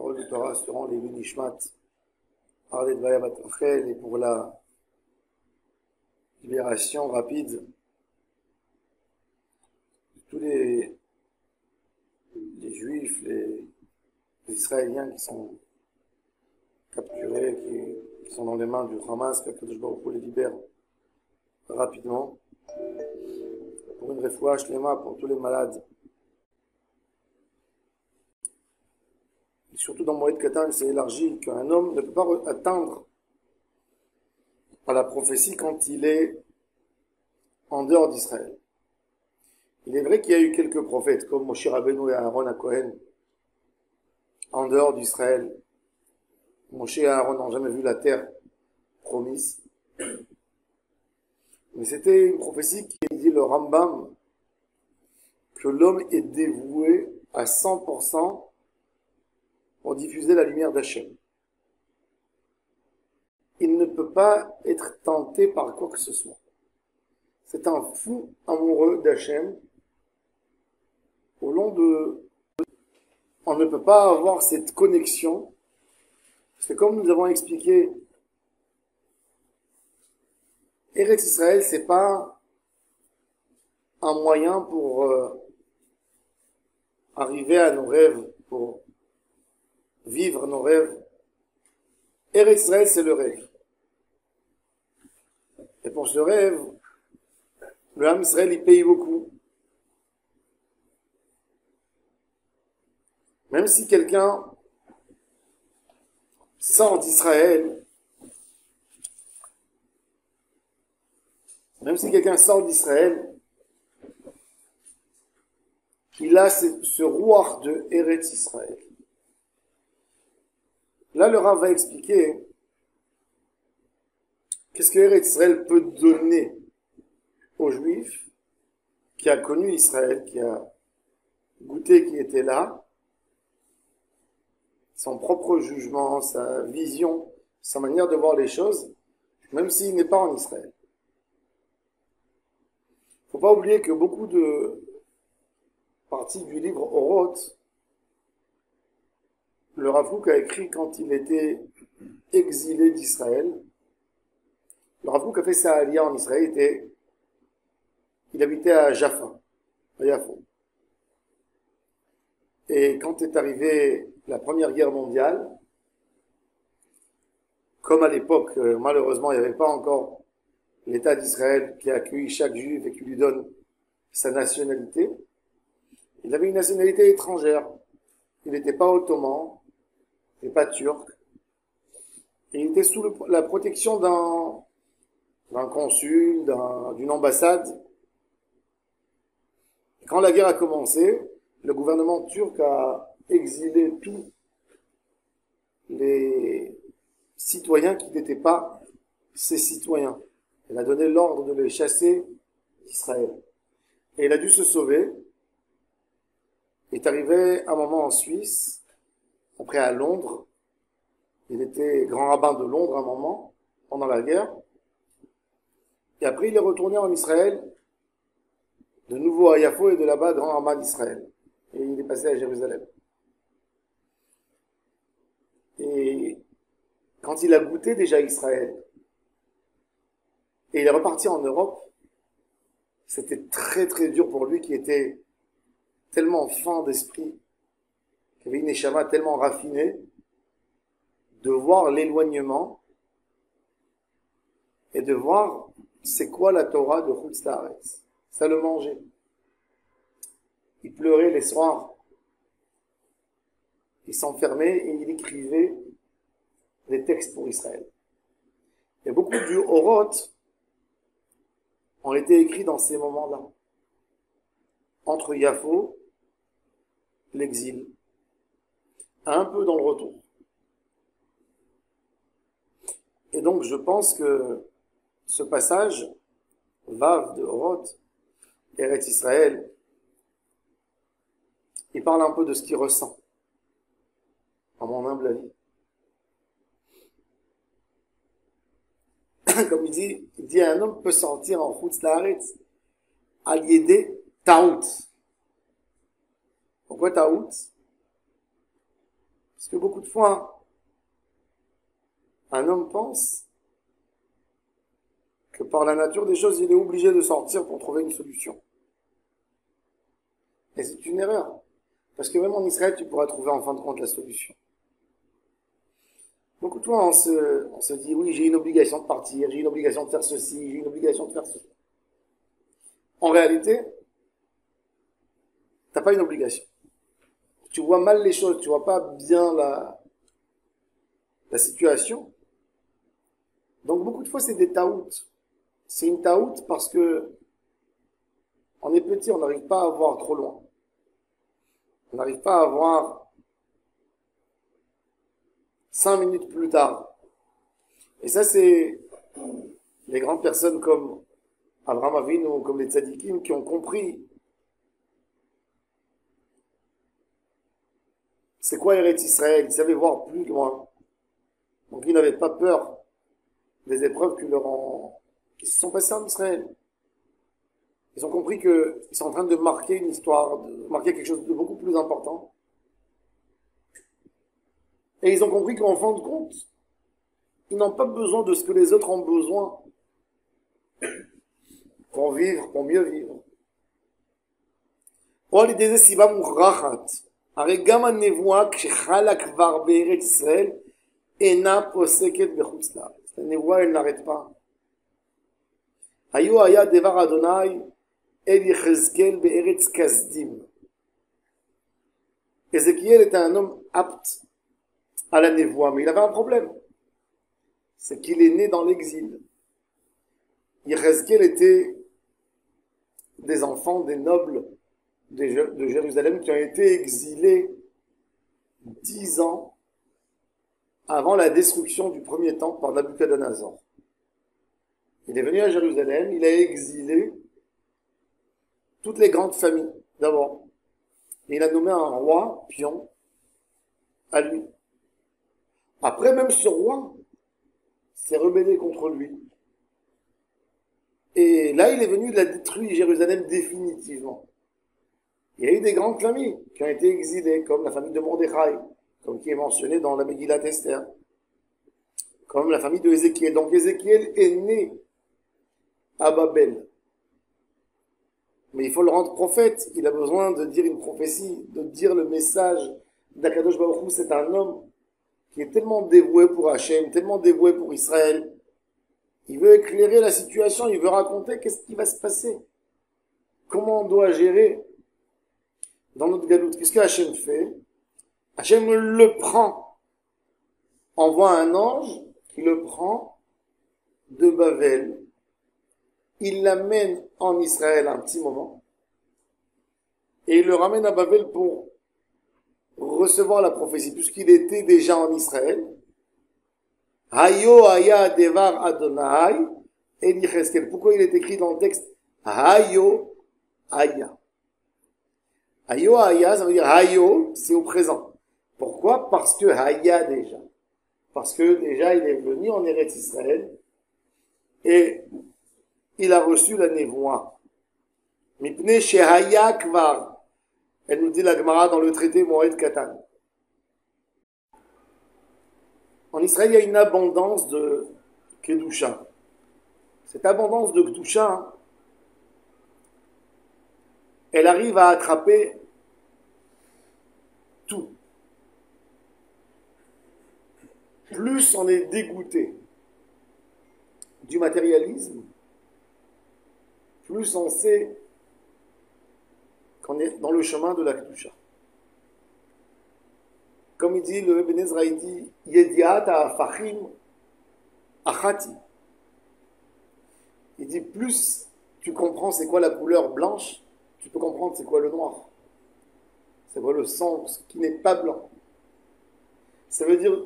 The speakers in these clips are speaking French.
paroles de Torah seront les Nishmat, parler de Vaya Bat Rachel, et pour la libération rapide de tous les Juifs, les Israéliens qui sont capturés, qui sont dans les mains du Hamas, que Kadosh Baruch Hu les libère rapidement. Pour une refoua shlema pour tous les malades. Et surtout dans Moed Katan, c'est élargi qu'un homme ne peut pas atteindre à la prophétie quand il est en dehors d'Israël. Il est vrai qu'il y a eu quelques prophètes, comme Moshe Rabbeinu et Aaron à Cohen, en dehors d'Israël. Moshe et Aaron n'ont jamais vu la terre promise. Mais c'était une prophétie qui dit le Rambam, que l'homme est dévoué à 100% pour diffuser la lumière d'Hachem. Il ne peut pas être tenté par quoi que ce soit. C'est un fou amoureux d'Hachem. On ne peut pas avoir cette connexion. C'est comme nous avons expliqué, Eretz Israël, c'est pas un moyen pour arriver à nos rêves, pour vivre nos rêves. Eretz Israël, c'est le rêve. Et pour ce rêve, le Ham Israël, il paye beaucoup. Même si quelqu'un sort d'Israël, il a ce rouar de Eretz Israël. Là, le Rav va expliquer qu'est-ce que Eretz Israël peut donner aux Juifs qui a connu Israël, qui a goûté, qui était là, son propre jugement, sa vision, sa manière de voir les choses, même s'il n'est pas en Israël. Faut pas oublier que beaucoup de parties du livre Oroth, le Rav Kook a écrit quand il était exilé d'Israël. Le Rav Kook a fait sa aliyah en Israël, il habitait à Jaffa, à Yafo. Et quand est arrivée la Première Guerre mondiale, comme à l'époque, malheureusement, il n'y avait pas encore l'État d'Israël qui accueille chaque juif et qui lui donne sa nationalité, il avait une nationalité étrangère. Il n'était pas ottoman, il n'était pas turc. Et il était sous la protection d'un consul, d'une ambassade. Et quand la guerre a commencé, le gouvernement turc a exilé tous les citoyens qui n'étaient pas ses citoyens. Il a donné l'ordre de les chasser d'Israël. Et il a dû se sauver. Il est arrivé un moment en Suisse, après à Londres. Il était grand rabbin de Londres un moment, pendant la guerre. Et après, il est retourné en Israël, de nouveau à Yafo et de là-bas, grand rabbin d'Israël. Et il est passé à Jérusalem. Et quand il a goûté déjà Israël, et il est reparti en Europe, c'était très très dur pour lui qui était tellement fin d'esprit, qui avait une neshama tellement raffinée, de voir l'éloignement et de voir c'est quoi la Torah de Chutz La'aretz. Ça le mangeait. Il pleurait les soirs. Il s'enfermait et il écrivait des textes pour Israël. Et beaucoup du Oroth ont été écrits dans ces moments-là. Entre Yafo, l'exil, un peu dans le retour. Et donc je pense que ce passage, Vav de Oroth, Eretz Israël, il parle un peu de ce qu'il ressent, à mon humble avis. Comme il dit un homme peut sortir en Chutz La'aretz al yedé ta'out. Pourquoi ta'out? Parce que beaucoup de fois, un homme pense que par la nature des choses, il est obligé de sortir pour trouver une solution. Et c'est une erreur. Parce que même en Israël, tu pourras trouver en fin de compte la solution. Beaucoup de fois, on se dit, oui, j'ai une obligation de partir, j'ai une obligation de faire ceci, j'ai une obligation de faire cela. En réalité, t'as pas une obligation. Tu vois mal les choses, tu vois pas bien la situation. Donc beaucoup de fois, c'est des taouts. C'est une taout parce que on est petit, on n'arrive pas à voir trop loin. On n'arrive pas à voir 5 minutes plus tard. Et ça, c'est les grandes personnes comme Abraham Avinu ou comme les tzadikim qui ont compris c'est quoi Eretz Israël. Ils savaient voir plus loin. Donc ils n'avaient pas peur des épreuves qui se sont passées en Israël. Ils ont compris qu'ils sont en train de marquer une histoire, de marquer quelque chose de beaucoup plus important. Et ils ont compris qu'en fin de compte, ils n'ont pas besoin de ce que les autres ont besoin pour vivre, pour mieux vivre. או על ידי זה סיבה מוכרחת. הרי גם הנבואה כשחלה כבר בארץ ישראל אינה פוסקת בחוץ לארץ. הנבואה elle n'arrête pas. היה דבר אדוני אל יחזקאל בארץ כסדים. Ézéchiel était un homme apte à la névoie, mais il avait un problème. C'est qu'il est né dans l'exil. Yechezkel était des enfants, des nobles de Jérusalem qui ont été exilés 10 ans avant la destruction du premier temple par Nabuchodonosor. Il est venu à Jérusalem, il a exilé toutes les grandes familles d'abord. Et il a nommé un roi, pion, à lui. Après, même ce roi s'est rebellé contre lui. Et là, il est venu, il a détruit Jérusalem définitivement. Il y a eu des grandes familles qui ont été exilées, comme la famille de Mordechai, comme qui est mentionné dans la Megillat Esther, comme la famille de Ézéchiel. Donc Ézéchiel est né à Babel. Mais il faut le rendre prophète. Il a besoin de dire une prophétie, de dire le message d'Akadosh Baruch Hu. C'est un homme qui est tellement dévoué pour Hachem, tellement dévoué pour Israël. Il veut éclairer la situation, il veut raconter qu'est-ce qui va se passer. Comment on doit gérer dans notre galoute. Qu'est-ce que Hachem fait? Hachem le prend. Envoie un ange qui le prend de Babel. Il l'amène en Israël un petit moment. Et il le ramène à Babel pour recevoir la prophétie, puisqu'il était déjà en Israël. Hayo haya devar Adonai el Yechezkel. Pourquoi il est écrit dans le texte Hayo haya? Hayo haya, ça veut dire Hayo, c'est au présent. Pourquoi? Parce que haya déjà. Parce que déjà il est venu en Eretz Israël et il a reçu la névoie. Mipnei shehaya kvar. Elle nous dit la Gemara dans le traité Moed Katan. En Israël, il y a une abondance de Kedusha. Cette abondance de Kedusha, elle arrive à attraper tout. Plus on est dégoûté du matérialisme, plus on sait qu'on est dans le chemin de la Kedusha. Comme il dit, le Ibn Ezra, il dit, Yediat ha'afachim achati. Il dit, plus tu comprends c'est quoi la couleur blanche, tu peux comprendre c'est quoi le noir. C'est quoi le sang, ce qui n'est pas blanc. Ça veut dire,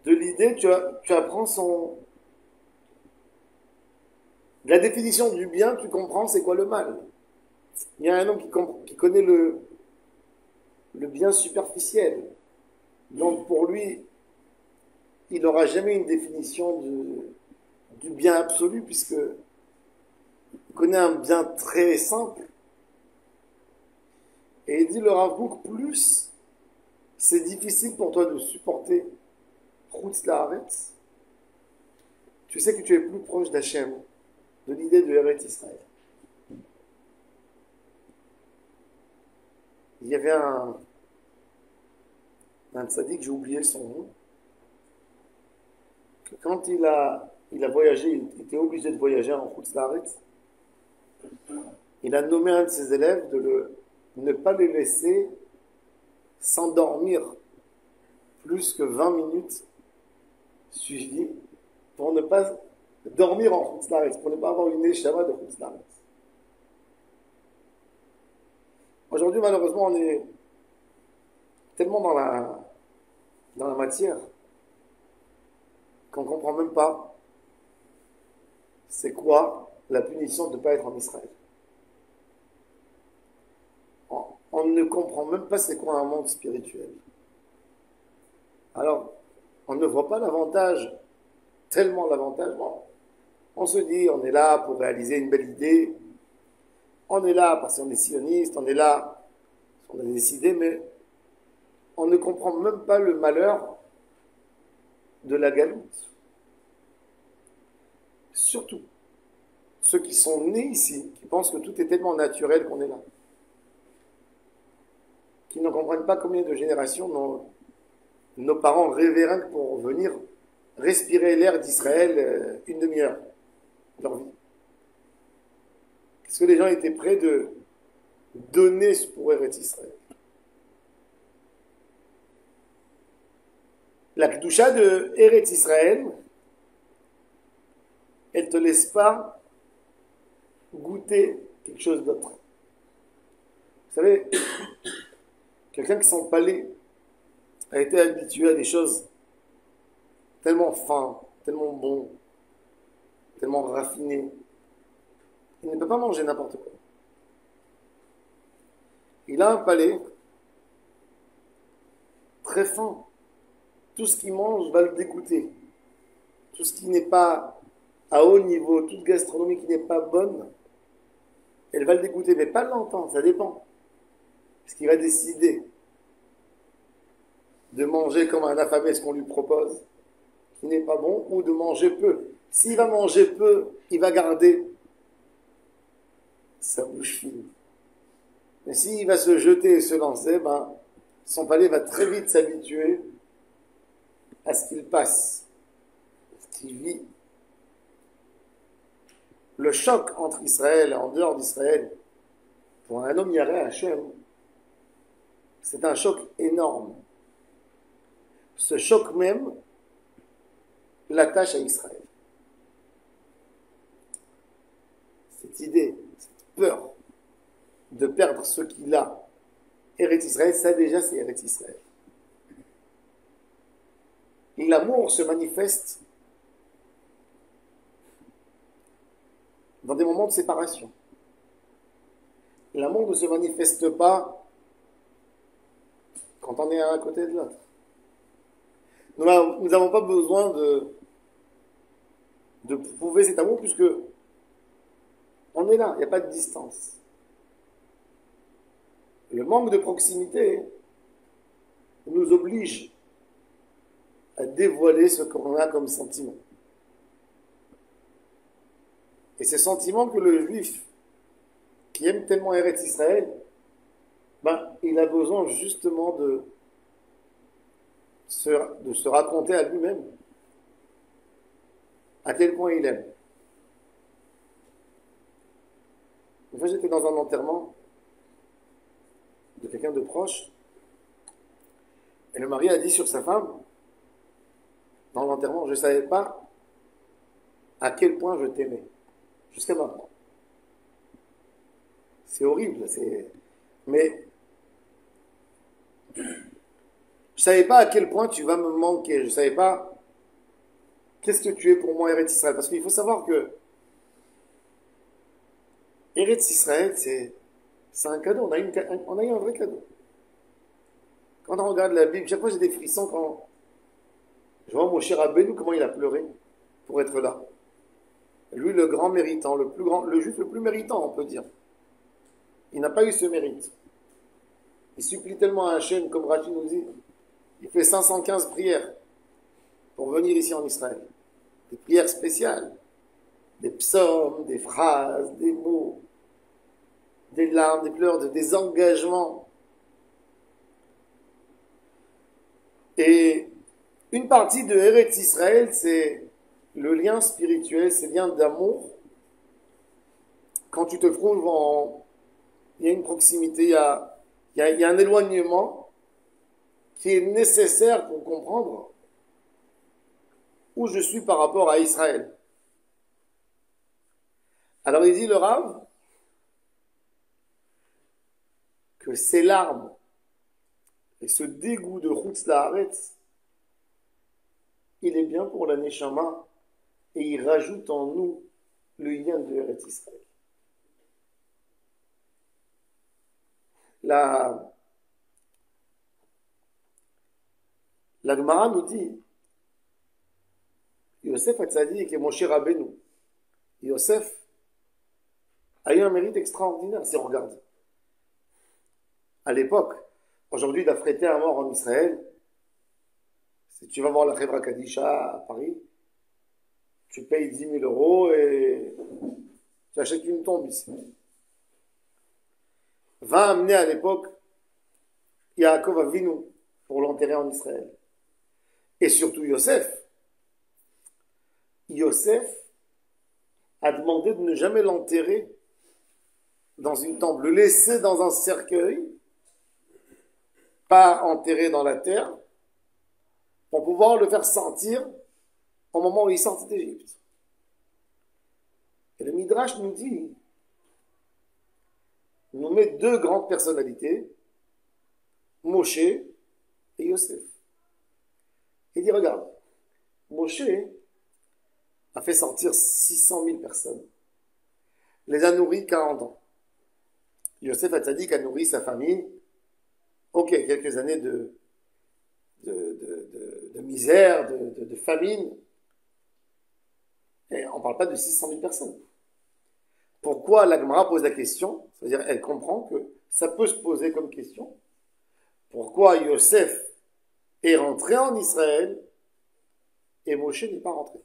de l'idée, tu apprends la définition du bien, tu comprends c'est quoi le mal. Il y a un homme qui connaît le bien superficiel. Donc pour lui, il n'aura jamais une définition du bien absolu, puisque il connaît un bien très simple. Et il dit le Rav Kook, plus c'est difficile pour toi de supporter Chutz La'aretz, tu sais que tu es plus proche d'Hachem, de l'idée de Eretz Israël. Il y avait un tzaddik, j'ai oublié son nom, que quand il a voyagé, il était obligé de voyager en Chutz La'aretz, il a nommé un de ses élèves de ne pas le laisser s'endormir plus que 20 minutes suivies pour ne pas dormir en Chutz La'aretz, pour ne pas avoir une échava de Chutz La'aretz. Aujourd'hui, malheureusement, on est tellement dans la matière qu'on ne comprend même pas c'est quoi la punition de ne pas être en Israël. On ne comprend même pas c'est quoi un monde spirituel. Alors, on ne voit pas l'avantage, tellement l'avantage. Bon, on se dit, on est là pour réaliser une belle idée, on est là parce qu'on est sioniste, on est là parce qu'on a décidé, mais on ne comprend même pas le malheur de la galoute. Surtout ceux qui sont nés ici, qui pensent que tout est tellement naturel qu'on est là, qui ne comprennent pas combien de générations nos parents rêvaient pour venir respirer l'air d'Israël une demi-heure de leur vie. Qu'est-ce que les gens étaient prêts de donner pour Eretz Israël? La Kedusha de Eretz Israël, elle ne te laisse pas goûter quelque chose d'autre. Vous savez, quelqu'un qui son palais a été habitué à des choses tellement fines, tellement bonnes, tellement raffinées, il ne peut pas manger n'importe quoi. Il a un palais très fin. Tout ce qu'il mange va le dégoûter. Tout ce qui n'est pas à haut niveau, toute gastronomie qui n'est pas bonne, elle va le dégoûter. Mais pas longtemps, ça dépend. Parce qu'il va décider de manger comme un affamé ce qu'on lui propose, qui n'est pas bon, ou de manger peu. S'il va manger peu, il va garder sa bouche fine. Mais s'il va se jeter et se lancer, son palais va très vite s'habituer à ce qu'il passe, à ce qu'il vit. Le choc entre Israël et en dehors d'Israël, pour un homme yaré Hachem, c'est un choc énorme. Ce choc même l'attache à Israël. Cette idée, cette peur de perdre ce qu'il a, Eretz Israël, ça déjà c'est Eretz Israël. L'amour se manifeste dans des moments de séparation. L'amour ne se manifeste pas quand on est à un côté de l'autre. Nous n'avons pas besoin de prouver cet amour puisque on est là, il n'y a pas de distance. Le manque de proximité nous oblige à dévoiler ce qu'on a comme sentiment. Et ce sentiment que le juif qui aime tellement Eretz Israël, il a besoin justement de se raconter à lui-même à quel point il aime. Une fois, j'étais dans un enterrement de quelqu'un de proche, et le mari a dit sur sa femme, dans l'enterrement, je ne savais pas à quel point je t'aimais, jusqu'à maintenant. C'est horrible, mais je ne savais pas à quel point tu vas me manquer, je ne savais pas qu'est-ce que tu es pour moi, Eretz Israël, parce qu'il faut savoir que Eretz Israël, c'est un cadeau, on a eu un vrai cadeau. Quand on regarde la Bible, chaque fois j'ai des frissons quand je vois mon cher Rabbeinu, comment il a pleuré pour être là. Lui, le grand méritant, le juif le plus méritant, on peut dire. Il n'a pas eu ce mérite. Il supplie tellement à Hachem, comme Rachid nous dit, il fait 515 prières pour venir ici en Israël. Des prières spéciales, des psaumes, des phrases, des mots, des larmes, des pleurs, des engagements. Et une partie de Eretz Israël, c'est le lien spirituel, c'est le lien d'amour. Quand tu te trouves en... Il y a une proximité, il y a un éloignement qui est nécessaire pour comprendre où je suis par rapport à Israël. Alors il dit le Rav que ces larmes et ce dégoût de Chutz La'aretz, il est bien pour la Neshama et il rajoute en nous le lien de Eretz Israël. La Gemara nous dit Yosef Hatzadik et Moshe Rabbeinu. Yosef a eu un mérite extraordinaire, si on regarde. À l'époque, aujourd'hui, d'affréter un mort en Israël, si tu vas voir la Chevra Kadisha à Paris, tu payes 10 000 euros et tu achètes une tombe ici. Va amener à l'époque Yaakov Avinu pour l'enterrer en Israël. Et surtout Yosef. Yosef a demandé de ne jamais l'enterrer dans une tombe, le laisser dans un cercueil, pas enterré dans la terre, pour pouvoir le faire sortir au moment où il sortit d'Égypte. Et le Midrash nous met deux grandes personnalités, Moshe et Yosef. Il dit, regarde, Moshe a fait sortir 600 000 personnes, les a nourris 40 ans. Yosef Hatzadik a nourri sa famille, ok, quelques années de misère, de famine, et on ne parle pas de 600 000 personnes. Pourquoi la Gemara pose la question? C'est-à-dire, elle comprend que ça peut se poser comme question. Pourquoi Yosef est rentré en Israël et Moshe n'est pas rentré?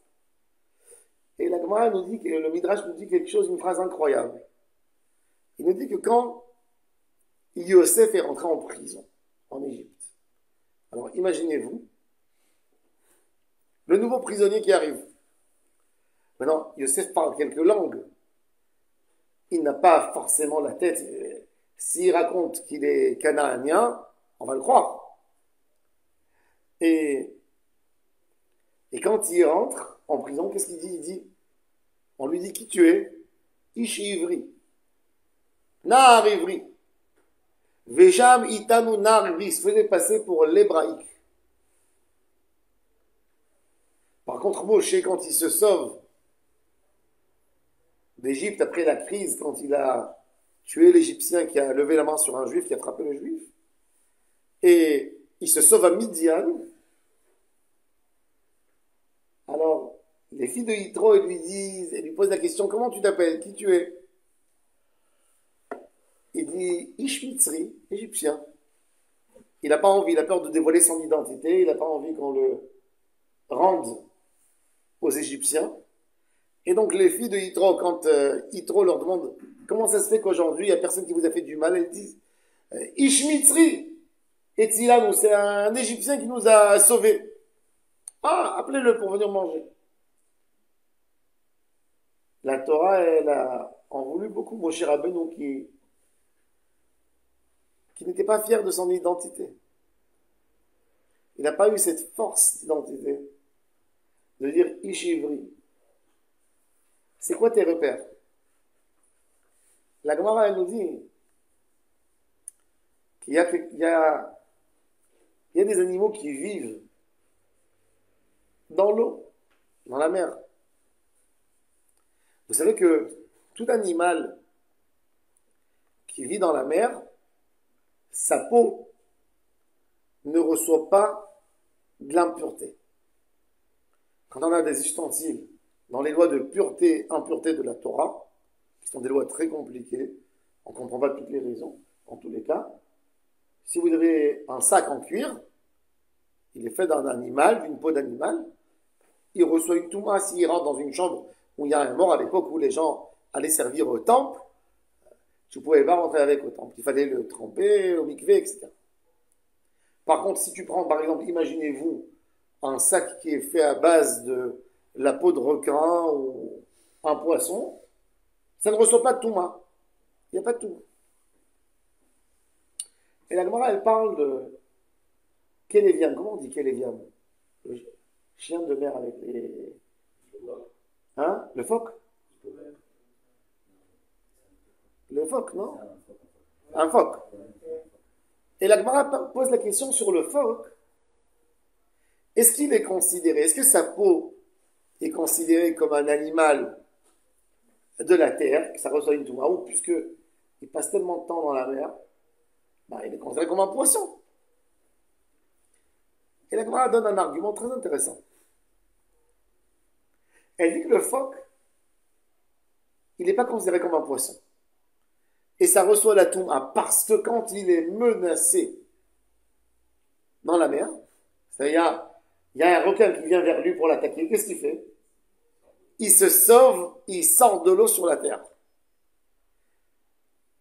Et la Gemara nous dit, le Midrash nous dit quelque chose, une phrase incroyable. Il nous dit que quand Yosef est rentré en prison, en Égypte, alors imaginez-vous, le nouveau prisonnier qui arrive. Maintenant, Yosef parle quelques langues. Il n'a pas forcément la tête. S'il raconte qu'il est canaanien, on va le croire. Et quand il rentre en prison, qu'est-ce qu'il dit? Il dit, on lui dit qui tu es? Ishi Ivri. Nar Ivri. Vejam Itanu Nar Ivri. Il se faisait passer pour l'hébraïque. Par contre, Moshe, quand il se sauve d'Égypte après la crise, quand il a tué l'Égyptien qui a levé la main sur un Juif, qui a frappé le Juif, et il se sauve à Midian, alors les filles de Yitro elles lui posent la question, comment tu t'appelles, qui tu es? Il dit, Ishmitzri, égyptien. Il n'a pas envie, il a peur de dévoiler son identité, il n'a pas envie qu'on le rende aux Égyptiens. Et donc les filles de Yitro, quand Yitro leur demande comment ça se fait qu'aujourd'hui il n'y a personne qui vous a fait du mal, elles disent Ishmitzri et Tzilanu, c'est un Égyptien qui nous a sauvés. Ah, appelez-le pour venir manger. La Torah, elle a en voulu beaucoup Moshe Rabbeinu qui n'était pas fier de son identité. Il n'a pas eu cette force d'identité de dire Ishivri. C'est quoi tes repères? La Gemara, elle nous dit qu'il y a des animaux qui vivent dans l'eau, dans la mer. Vous savez que tout animal qui vit dans la mer, sa peau ne reçoit pas de l'impureté. Quand on a des ustensiles dans les lois de pureté, impureté de la Torah, qui sont des lois très compliquées, on ne comprend pas toutes les raisons, en tous les cas. Si vous avez un sac en cuir, il est fait d'un animal, d'une peau d'animal, il reçoit une touma s'il rentre dans une chambre où il y a un mort à l'époque où les gens allaient servir au temple, tu ne pouvais pas rentrer avec au temple. Il fallait le tremper au mikvé, etc. Par contre, si tu prends, par exemple, imaginez-vous un sac qui est fait à base de la peau de requin ou un poisson, ça ne reçoit pas de touma. Il n'y a pas de touma. Et la Gemara, elle parle de Kéléviam. Comment on dit Kéléviam? Le chien de mer avec les... Hein? Le phoque? Le phoque, non? Un phoque. Et la Gemara pose la question sur le phoque. Est-ce qu'il est considéré, est-ce que sa peau est considérée comme un animal de la terre, que ça reçoit une touma, ou puisqu'il passe tellement de temps dans la mer, bah, il est considéré comme un poisson. Et la Gemara donne un argument très intéressant. Elle dit que le phoque, il n'est pas considéré comme un poisson. Et ça reçoit la touma parce que quand il est menacé dans la mer, c'est-à-dire il y a un requin qui vient vers lui pour l'attaquer, qu'est-ce qu'il fait? Il se sauve, il sort de l'eau sur la terre.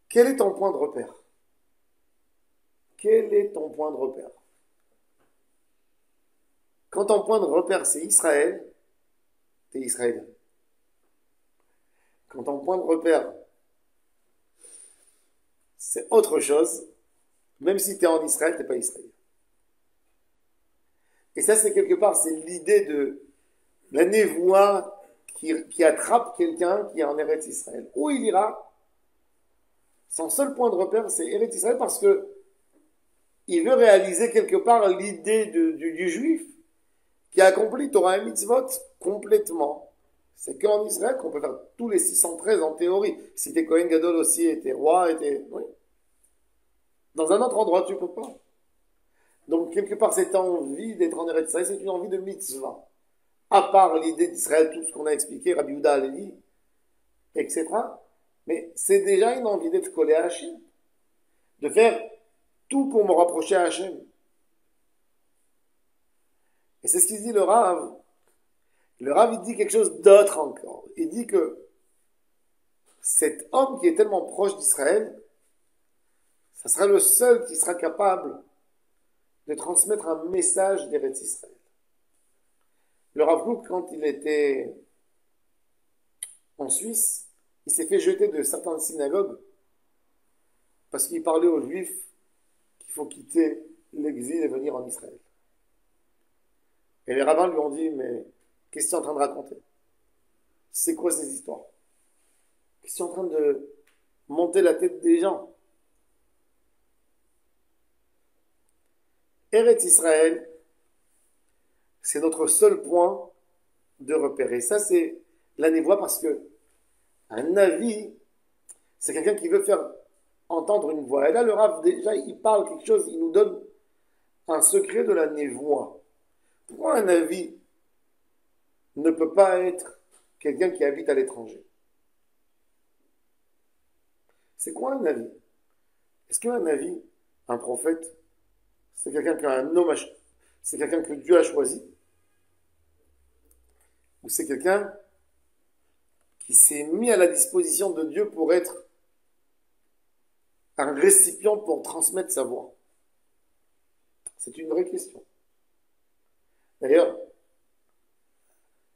Quel est ton point de repère? Quel est ton point de repère? Quand ton point de repère c'est Israël, t'es israélien. Quand ton point de repère c'est autre chose, même si tu es en Israël, t'es pas israélien. Et ça, c'est quelque part, c'est l'idée de la névoie qui attrape quelqu'un qui est en Eretz Israël. Où il ira, son seul point de repère, c'est Eretz Israël parce que il veut réaliser quelque part l'idée du juif qui a accompli Torah et Mitzvot complètement. C'est qu'en Israël qu'on peut faire tous les 613 en théorie. Si t'es Kohen Gadol aussi, et t'es roi, et t'es... Oui. Dans un autre endroit, tu peux pas. Donc, quelque part, cette envie d'être en Eretz Israël, c'est une envie de mitzvah. À part l'idée d'Israël, tout ce qu'on a expliqué, Rabbi Yehuda Halevi, etc. Mais c'est déjà une envie d'être collé à Hachem. De faire tout pour me rapprocher à Hachem. Et c'est ce qu'il dit le Rav. Le Rav, il dit quelque chose d'autre encore. Il dit que cet homme qui est tellement proche d'Israël, ça sera le seul qui sera capable de transmettre un message d'Eretz Israël. Le Rav Kook, quand il était en Suisse, il s'est fait jeter de certaines synagogues parce qu'il parlait aux Juifs qu'il faut quitter l'exil et venir en Israël. Et les rabbins lui ont dit, mais qu'est-ce que tu es en train de raconter? C'est quoi ces histoires? Qu'est-ce que tu es en train de monter la tête des gens? Eretz Israël, c'est notre seul point de repère. Et ça, c'est la névoie parce que un avis, c'est quelqu'un qui veut faire entendre une voix. Et là, le Rav, déjà, il parle quelque chose, il nous donne un secret de la névoie. Pourquoi un avis ne peut pas être quelqu'un qui habite à l'étranger? C'est quoi un avis? Est-ce qu'un avis, un prophète, c'est quelqu'un qu'un homme c'est quelqu'un que Dieu a choisi? Ou c'est quelqu'un qui s'est mis à la disposition de Dieu pour être un récipient pour transmettre sa voix? C'est une vraie question. D'ailleurs,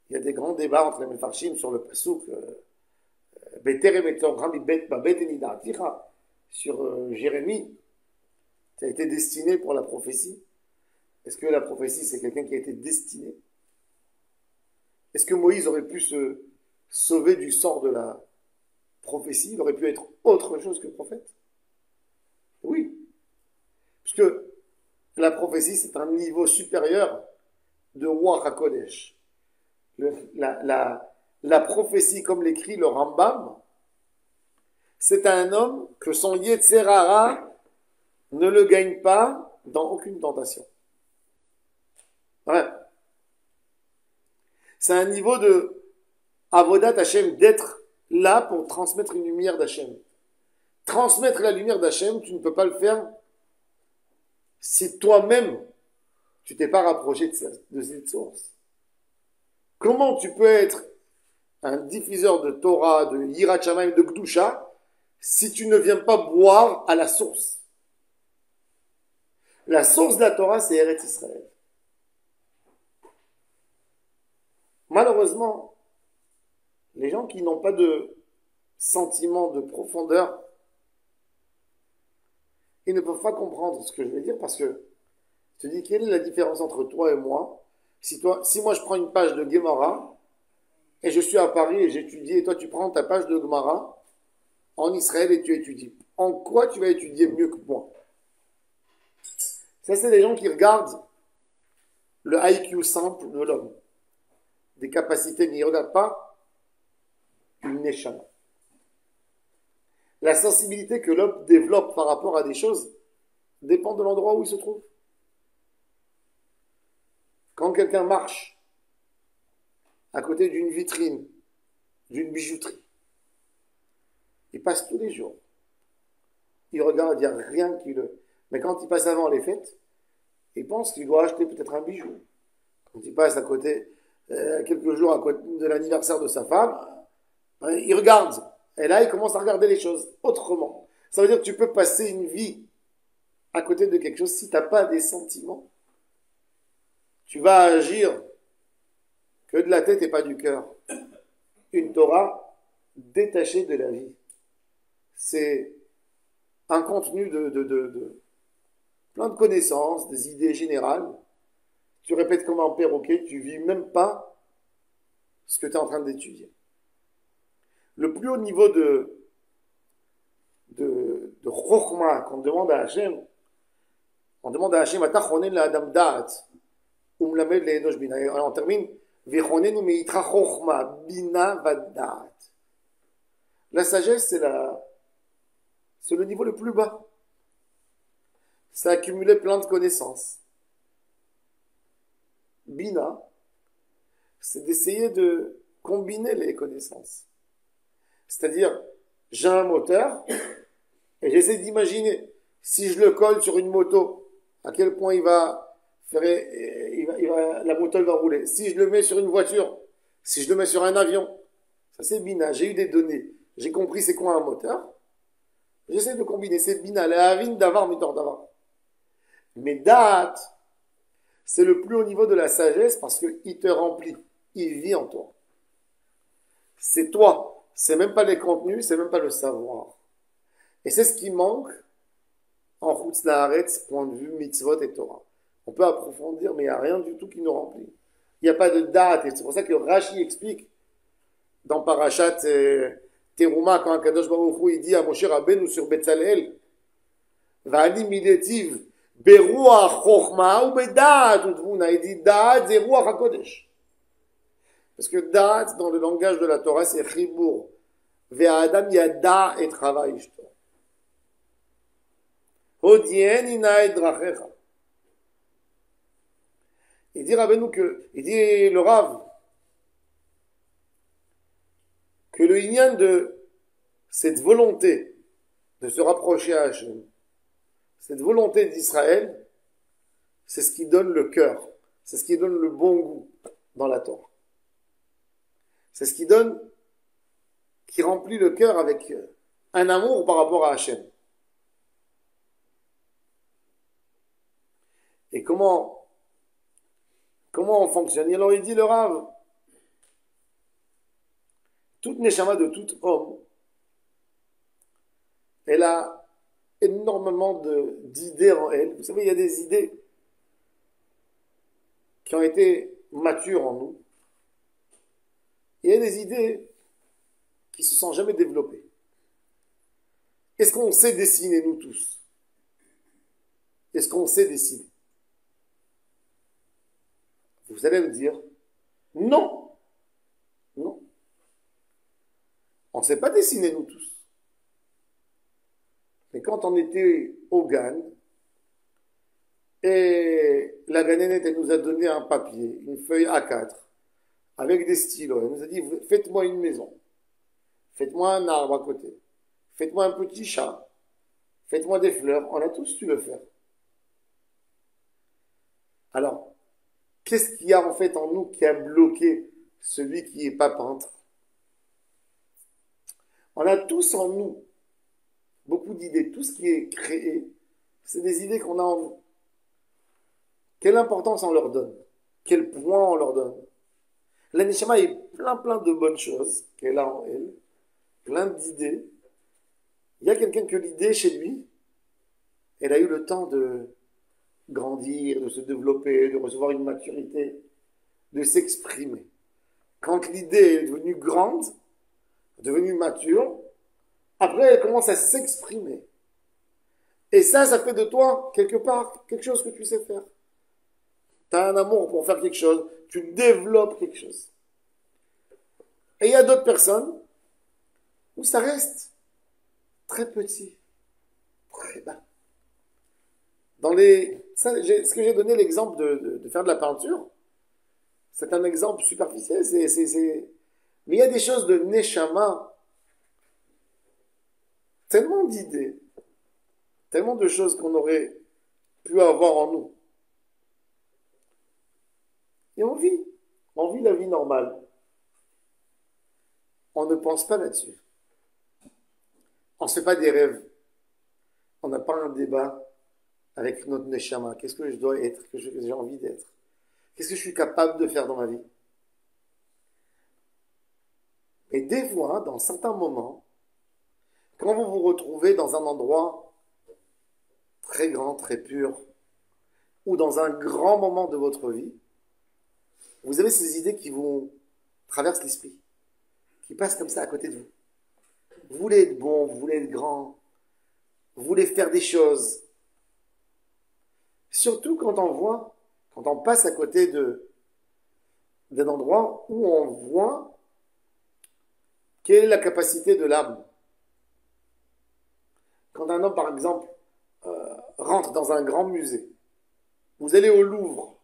il y a des grands débats entre les Mefarshim sur le pasouk sur Jérémie, qui a été destiné pour la prophétie. Est-ce que la prophétie, c'est quelqu'un qui a été destiné? Est-ce que Moïse aurait pu se sauver du sort de la prophétie? Il aurait pu être autre chose que prophète? Oui. Parce que la prophétie, c'est un niveau supérieur de Ruach HaKodesh. La prophétie, comme l'écrit le Rambam, c'est un homme que son Yetzer Hara ne le gagne pas dans aucune tentation. Ouais. C'est un niveau de Avodat Hashem, d'être là pour transmettre une lumière d'Hashem. Transmettre la lumière d'Hashem, tu ne peux pas le faire si toi-même tu t'es pas rapproché de cette source. Comment tu peux être un diffuseur de Torah, de Yirat Shamayim, de Gdusha, si tu ne viens pas boire à la source? La source de la Torah, c'est Eretz Israël. Malheureusement, les gens qui n'ont pas de sentiment de profondeur, ils ne peuvent pas comprendre ce que je veux dire parce que je te dis, quelle est la différence entre toi et moi? Si moi je prends une page de Gemara et je suis à Paris et j'étudie et toi tu prends ta page de Gemara en Israël et tu étudies. En quoi tu vas étudier mieux que moi? Ça, c'est des gens qui regardent le IQ simple de l'homme, des capacités, mais ils ne regardent pas une neshama. La sensibilité que l'homme développe par rapport à des choses dépend de l'endroit où il se trouve. Quand quelqu'un marche à côté d'une vitrine, d'une bijouterie, il passe tous les jours. Il regarde, il n'y a rien qui le... Mais quand il passe avant les fêtes, il pense qu'il doit acheter peut-être un bijou. Quand il passe à côté, quelques jours à côté de l'anniversaire de sa femme, il regarde. Et là, il commence à regarder les choses autrement. Ça veut dire que tu peux passer une vie à côté de quelque chose si tu n'as pas des sentiments. Tu vas agir que de la tête et pas du cœur. Une Torah détachée de la vie. C'est un contenu de plein de connaissances, des idées générales. Tu répètes comme un perroquet, tu vis même pas ce que tu es en train d'étudier. Le plus haut niveau de chokhmah qu'on demande à Hachem, on demande à Hachem, Ata chonen la adam da'at, umlamed le enosh bina. Alors on termine, vechonenu meitra chokhmah, bina vada'at. La sagesse, c'est le niveau le plus bas. C'est accumuler plein de connaissances. Bina, c'est d'essayer de combiner les connaissances. C'est-à-dire, j'ai un moteur et j'essaie d'imaginer si je le colle sur une moto, à quel point la moto va rouler. Si je le mets sur une voiture, si je le mets sur un avion, ça c'est bina. J'ai eu des données, j'ai compris c'est quoi un moteur. J'essaie de combiner, c'est bina, la avine d'avar, mitor d'avar. Mais date, c'est le plus haut niveau de la sagesse parce qu'il te remplit, il vit en toi. C'est toi. C'est même pas les contenus, c'est même pas le savoir. Et c'est ce qui manque en Chutz La'aretz, point de vue mitzvot et Torah. On peut approfondir, mais il n'y a rien du tout qui nous remplit. Il n'y a pas de date. Et c'est pour ça que Rashi explique dans Parashat Teruma, quand Kadosh Baruch Hu il dit à Moshe Rabbeinu sur Betzalel, Va'ani midetiv beruach chokhma ou bedat utvuna. Il dit da'at c'est ruach hakodesh. Parce que da'at, dans le langage de la Torah, c'est chibur. Ve'adam yada et chava ishto. Hodien ina et drachecha. Il dit Rabbeinu il dit le Rav, que le inyan de cette volonté de se rapprocher à Hachem, cette volonté d'Israël, c'est ce qui donne le cœur, c'est ce qui donne le bon goût dans la Torah. C'est ce qui remplit le cœur avec un amour par rapport à Hachem. Et comment on fonctionne? Alors il dit le Rav, toute neshama de tout homme, elle a énormément d'idées en elle. Vous savez, il y a des idées qui ont été matures en nous. Il y a des idées qui se sont jamais développées. Est-ce qu'on sait dessiner, nous tous? Est-ce qu'on sait dessiner? Vous allez me dire, non. Non. On ne sait pas dessiner, nous tous. Mais quand on était au GAN, et la ganénette, elle nous a donné un papier, une feuille A4, avec des stylos. Elle nous a dit, faites-moi une maison. Faites-moi un arbre à côté. Faites-moi un petit chat. Faites-moi des fleurs. On a tous su le faire. Alors, qu'est-ce qu'il y a en fait en nous qui a bloqué celui qui n'est pas peintre? On a tous en nous beaucoup d'idées. Tout ce qui est créé, c'est des idées qu'on a en nous. Quelle importance on leur donne? Quel point on leur donne? La Neshama est plein de bonnes choses qu'elle a en elle, plein d'idées. Il y a quelqu'un que l'idée chez lui, elle a eu le temps de grandir, de se développer, de recevoir une maturité, de s'exprimer. Quand l'idée est devenue grande, devenue mature, après elle commence à s'exprimer. Et ça fait de toi, quelque part, quelque chose que tu sais faire. Tu as un amour pour faire quelque chose, tu développes quelque chose. Et il y a d'autres personnes où ça reste très petit, très bas. Ce que j'ai donné l'exemple de faire de la peinture, c'est un exemple superficiel, mais il y a des choses de Neshama, tellement d'idées, tellement de choses qu'on aurait pu avoir en nous. Et on vit la vie normale. On ne pense pas là-dessus. On ne se fait pas des rêves. On n'a pas un débat avec notre Neshama. Qu'est-ce que je dois être? Qu'est-ce que j'ai envie d'être? Qu'est-ce que je suis capable de faire dans ma vie? Et des fois, dans certains moments, quand vous vous retrouvez dans un endroit très grand, très pur, ou dans un grand moment de votre vie, vous avez ces idées qui vous traversent l'esprit, qui passent comme ça à côté de vous. Vous voulez être bon, vous voulez être grand, vous voulez faire des choses. Surtout quand on passe à côté d'un endroit où on voit quelle est la capacité de l'âme. Quand un homme, par exemple, rentre dans un grand musée, vous allez au Louvre,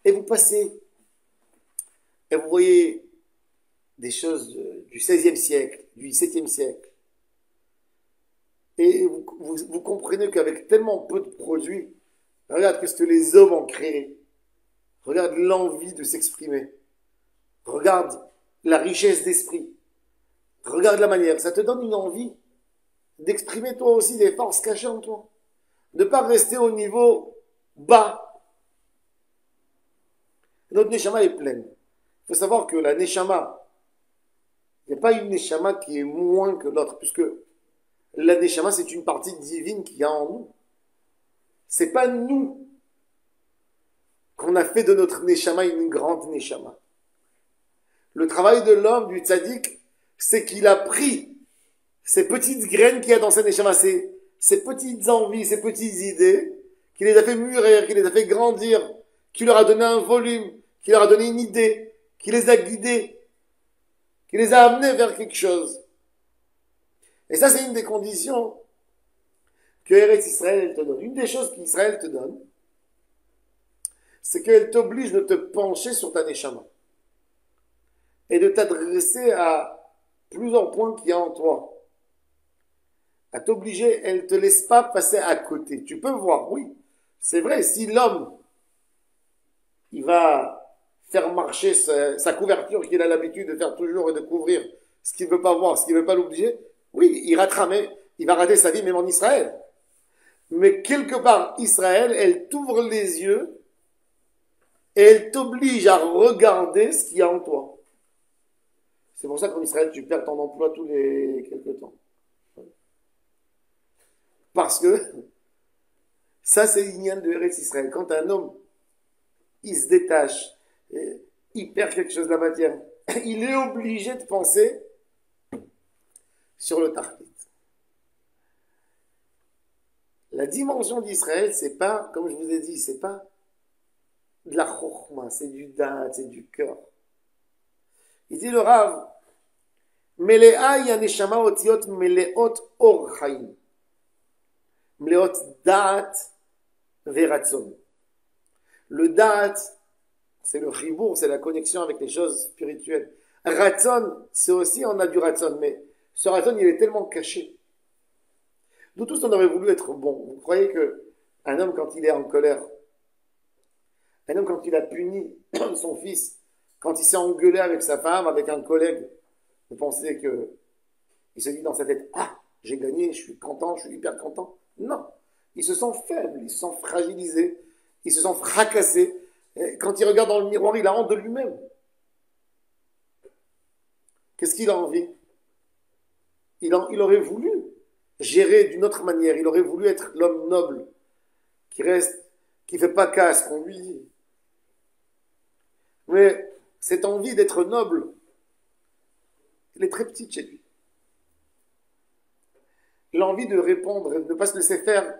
et vous passez, et vous voyez des choses du XVIe siècle, du XVIIe siècle, et vous comprenez qu'avec tellement peu de produits, regarde ce que les hommes ont créé, regarde l'envie de s'exprimer, regarde la richesse d'esprit, regarde la manière, ça te donne une envie d'exprimer toi aussi des forces cachées en toi, de ne pas rester au niveau bas. Notre Neshama est pleine. Il faut savoir que la Neshama, il n'y a pas une Neshama qui est moins que l'autre, puisque la Neshama, c'est une partie divine qu'il y a en nous. C'est pas nous qu'on a fait de notre Neshama une grande Neshama. Le travail de l'homme, du tzaddik, c'est qu'il a pris ces petites graines qu'il y a dans sa Neshama, ces petites envies, ces petites idées, qui les a fait mûrir, qui les a fait grandir, qui leur a donné un volume, qui leur a donné une idée, qui les a guidés, qui les a amenés vers quelque chose. Et ça, c'est une des conditions que Eretz Israël te donne. Une des choses qu'Israël te donne, c'est qu'elle t'oblige de te pencher sur ta Neshama et de t'adresser à plusieurs points qu'il y a en toi. À t'obliger, elle ne te laisse pas passer à côté. Tu peux voir, oui, c'est vrai, si l'homme, il va faire marcher sa couverture qu'il a l'habitude de faire toujours et de couvrir ce qu'il ne veut pas voir, ce qu'il ne veut pas l'obliger, oui, il ratera, mais il va rater sa vie même en Israël. Mais quelque part, Israël, elle t'ouvre les yeux et elle t'oblige à regarder ce qu'il y a en toi. C'est pour ça qu'en Israël, tu perds ton emploi tous les quelques temps. Parce que ça, c'est l'ignan de Eretz Israël. Quand un homme, il se détache, il perd quelque chose de la matière, il est obligé de penser sur le tarpit. La dimension d'Israël, c'est pas, comme je vous ai dit, c'est pas de la chokhma, c'est du da'at, c'est du cœur. Il dit le Rav, Melea yaneshama otiot meleot or chaim. Meleot da'at veratzon. Le da'at, c'est le chibour, c'est la connexion avec les choses spirituelles. Ratzon, c'est aussi, on a du ratzon, mais ce ratzon, il est tellement caché. Nous tous, on aurait voulu être bons. Vous croyez que Un homme, quand il est en colère, un homme, quand il a puni son fils, quand il s'est engueulé avec sa femme, avec un collègue, vous pensez que il se dit dans sa tête, ah, j'ai gagné, je suis content, je suis hyper content. Non. Il se sent faible, il se sent fragilisé, il se sent fracassé. Et quand il regarde dans le miroir, il a honte de lui-même. Qu'est-ce qu'il a envie? Il aurait voulu gérer d'une autre manière. Il aurait voulu être l'homme noble, qui reste, qui fait pas casse, qu'on lui dit. Mais cette envie d'être noble, elle est très petite chez lui. L'envie de répondre, de ne pas se laisser faire,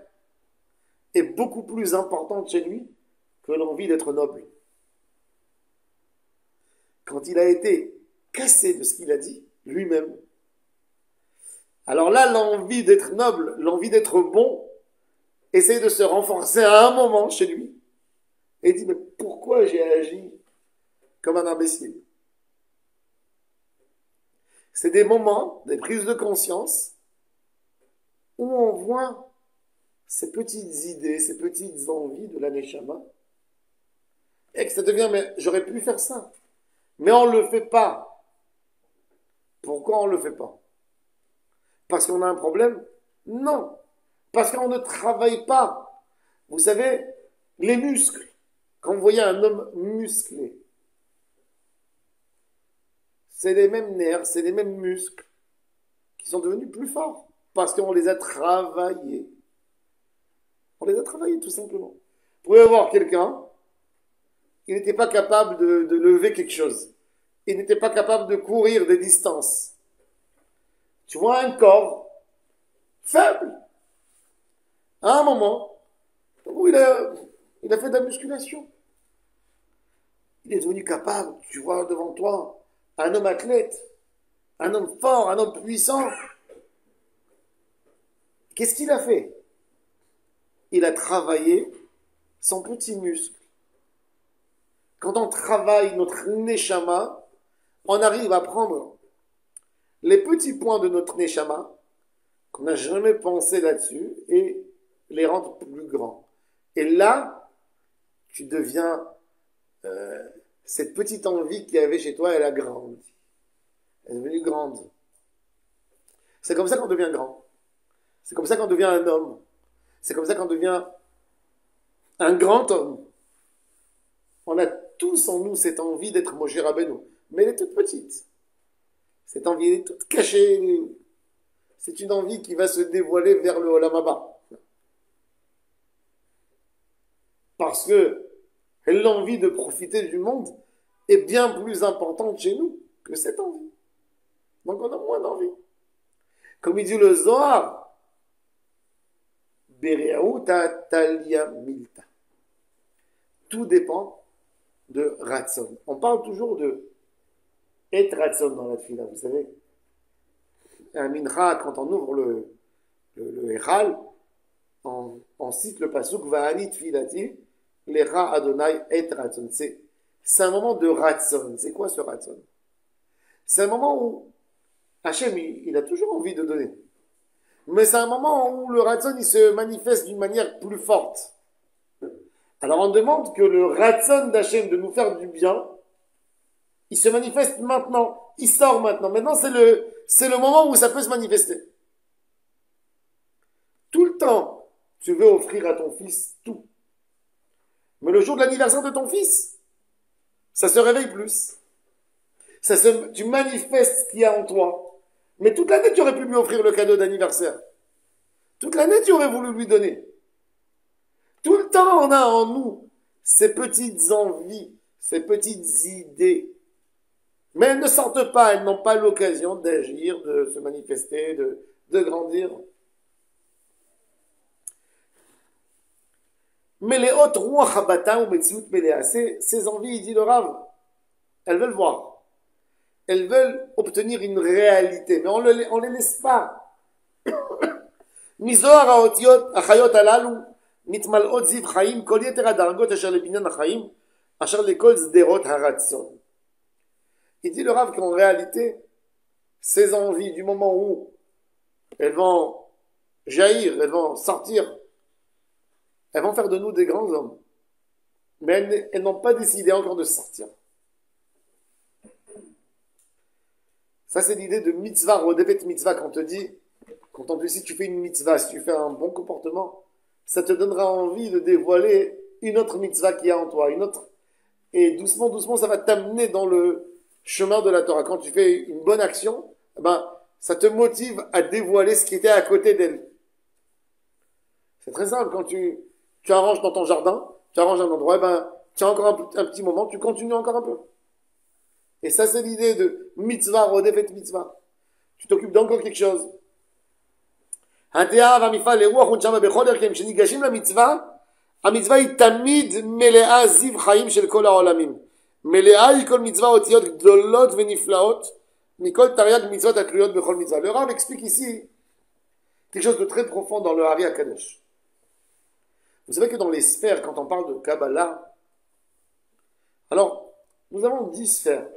est beaucoup plus importante chez lui que l'envie d'être noble. Quand il a été cassé de ce qu'il a dit, lui-même, alors là, l'envie d'être noble, l'envie d'être bon, essaie de se renforcer à un moment chez lui. Et il dit, mais pourquoi j'ai agi comme un imbécile? C'est des moments, des prises de conscience, où on voit ces petites idées, ces petites envies de la Neshama, et que ça devient, mais j'aurais pu faire ça. Mais on ne le fait pas. Pourquoi on ne le fait pas? Parce qu'on a un problème? Non. Parce qu'on ne travaille pas. Vous savez, les muscles, quand vous voyez un homme musclé, c'est les mêmes nerfs, c'est les mêmes muscles qui sont devenus plus forts. Parce qu'on les a travaillés. On les a travaillés, tout simplement. Vous pouvez avoir quelqu'un, il n'était pas capable de lever quelque chose. Il n'était pas capable de courir des distances. Tu vois un corps faible. À un moment où il a fait de la musculation. Il est devenu capable, tu vois devant toi, un homme athlète, un homme fort, un homme puissant. Qu'est-ce qu'il a fait? Il a travaillé son petit muscle. Quand on travaille notre neshama, on arrive à prendre les petits points de notre neshama, qu'on n'a jamais pensé là-dessus, et les rendre plus grands. Et là, tu deviens, cette petite envie qu'il y avait chez toi, elle a grandi. Elle est devenue grande. C'est comme ça qu'on devient grand. C'est comme ça qu'on devient un homme. C'est comme ça qu'on devient un grand homme. On a tous en nous cette envie d'être Moshe Rabbeinu. Mais elle est toute petite. Cette envie, elle est toute cachée. C'est une envie qui va se dévoiler vers le Olam Haba. Parce que l'envie de profiter du monde est bien plus importante chez nous que cette envie. Donc on a moins d'envie. Comme il dit le Zohar, Bereouta Talia Milta. Tout dépend de Ratson. On parle toujours de Et Ratson dans la tefila, vous savez. Un mincha, quand on ouvre le Echal, on cite le pasuk Va'ani tfilati, l'Echa Adonai et Ratson. C'est un moment de Ratson. C'est quoi ce Ratson? C'est un moment où Hachem, il a toujours envie de donner. Mais c'est un moment où le Ratson, il se manifeste d'une manière plus forte. Alors on demande que le Ratson d'Hachem de nous faire du bien, il se manifeste maintenant. Il sort maintenant. Maintenant, c'est le moment où ça peut se manifester. Tout le temps, tu veux offrir à ton fils tout. Mais le jour de l'anniversaire de ton fils, ça se réveille plus. Tu manifestes ce qu'il y a en toi. Mais toute l'année, tu aurais pu lui offrir le cadeau d'anniversaire. Toute l'année, tu aurais voulu lui donner. Tout le temps, on a en nous ces petites envies, ces petites idées. Mais elles ne sortent pas, elles n'ont pas l'occasion d'agir, de se manifester, de grandir. Mais les autres ruach habata ou metziut melea, ces envies, il dit le Rav, elles veulent voir. Elles veulent obtenir une réalité, mais on les laisse pas. Mizohar haotiot achayot alalu mitmalot ziv chaim kol yeter hadargot asher lebinyan hachaim asher lekol zderot haratzon. Il dit le Rav qu'en réalité, ces envies, du moment où elles vont jaillir, elles vont sortir elles vont faire de nous des grands hommes. Mais elles n'ont pas décidé encore de sortir. Ça, c'est l'idée de mitzvah, rodefet mitzvah, quand on te dit si tu fais une mitzvah, si tu fais un bon comportement, ça te donnera envie de dévoiler une autre mitzvah qu'il y a en toi, une autre. Et doucement, doucement, ça va t'amener dans le chemin de la Torah. Quand tu fais une bonne action, ça te motive à dévoiler ce qui était à côté d'elle. C'est très simple. Quand tu arranges dans ton jardin, tu arranges un endroit, tu as encore un petit moment, tu continues encore un peu. Et ça, c'est l'idée de mitzvah, rodefet mitzvah. Tu t'occupes d'encore quelque chose. המיצווה היא תמיד מלאה זיו חיים של כל העולמים. מלאה היא כל מצווה אותיות גדולות ונפלאות מכל תרי"ג מצוות התלויות בכל מצווה. Le Rav explique ici quelque chose de très profond dans le Hari HaKadosh. Vous savez que dans les sphères, quand on parle de Kabbalah, alors, nous avons 10 sphères.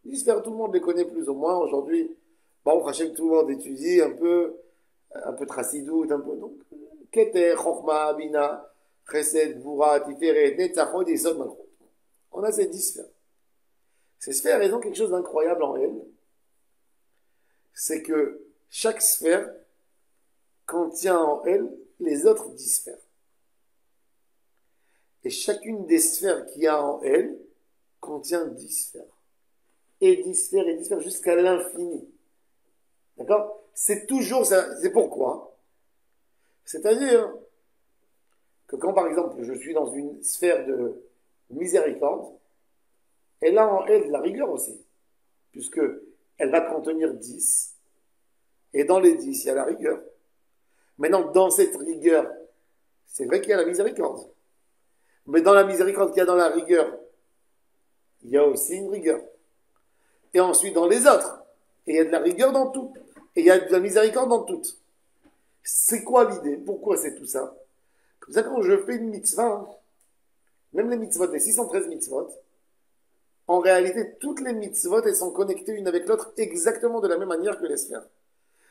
10 sphères, tout le monde les connaît plus ou moins. Aujourd'hui, Baruch Hashem, tout le monde étudie un peu Trassidout, un peu, donc, Keter, Chochma, Bina, Chesed, Gvura, Tiferet, Netzachot, Yesod, Malchut. On a ces 10 sphères. Ces sphères, elles ont quelque chose d'incroyable en elles. C'est que chaque sphère contient en elle les autres 10 sphères. Et chacune des sphères qu'il y a en elle contient 10 sphères. Et 10 sphères et 10 sphères jusqu'à l'infini. D'accord? C'est toujours ça. C'est pourquoi? C'est-à-dire que quand, par exemple, je suis dans une sphère de miséricorde, elle a en elle de la rigueur aussi, puisque elle va contenir 10, et dans les 10, il y a la rigueur. Maintenant, dans cette rigueur, c'est vrai qu'il y a la miséricorde. Mais dans la miséricorde qu'il y a dans la rigueur, il y a aussi une rigueur. Et ensuite, dans les autres, et il y a de la rigueur dans tout. Et il y a de la miséricorde dans tout. C'est quoi l'idée? Pourquoi c'est tout ça? Comme ça, quand je fais une mitzvah, même les mitzvot, les 613 mitzvot, en réalité, toutes les mitzvot, elles sont connectées une avec l'autre exactement de la même manière que les sphères.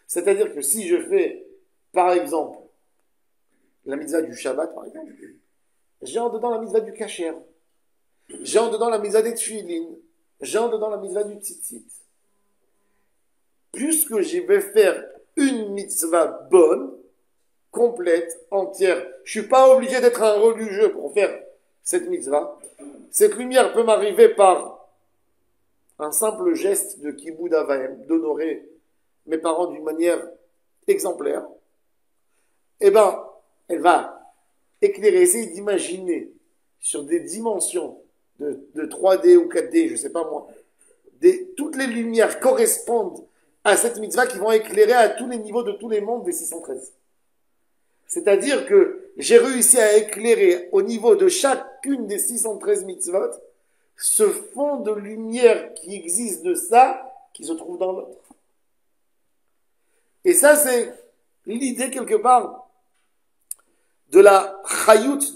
C'est-à-dire que si je fais, par exemple, la mitzvah du Shabbat, par exemple, j'ai en dedans la mitzvah du Kasher, j'ai en dedans la mitzvah des Tfilin, j'ai en dedans la mitzvah du Tzitzit. Puisque je vais faire une mitzvah bonne, complète, entière, je suis pas obligé d'être un religieux pour faire cette mitzvah. Cette lumière peut m'arriver par un simple geste de kibboud avayim, d'honorer mes parents d'une manière exemplaire. Eh ben, elle va éclairer, essayer d'imaginer sur des dimensions de 3D ou 4D, je sais pas moi, toutes les lumières correspondent à cette mitzvah qui vont éclairer à tous les niveaux de tous les mondes des 613. C'est-à-dire que j'ai réussi à éclairer au niveau de chacune des 613 mitzvot ce fond de lumière qui existe de ça, qui se trouve dans l'autre. Et ça, c'est l'idée quelque part de la chayut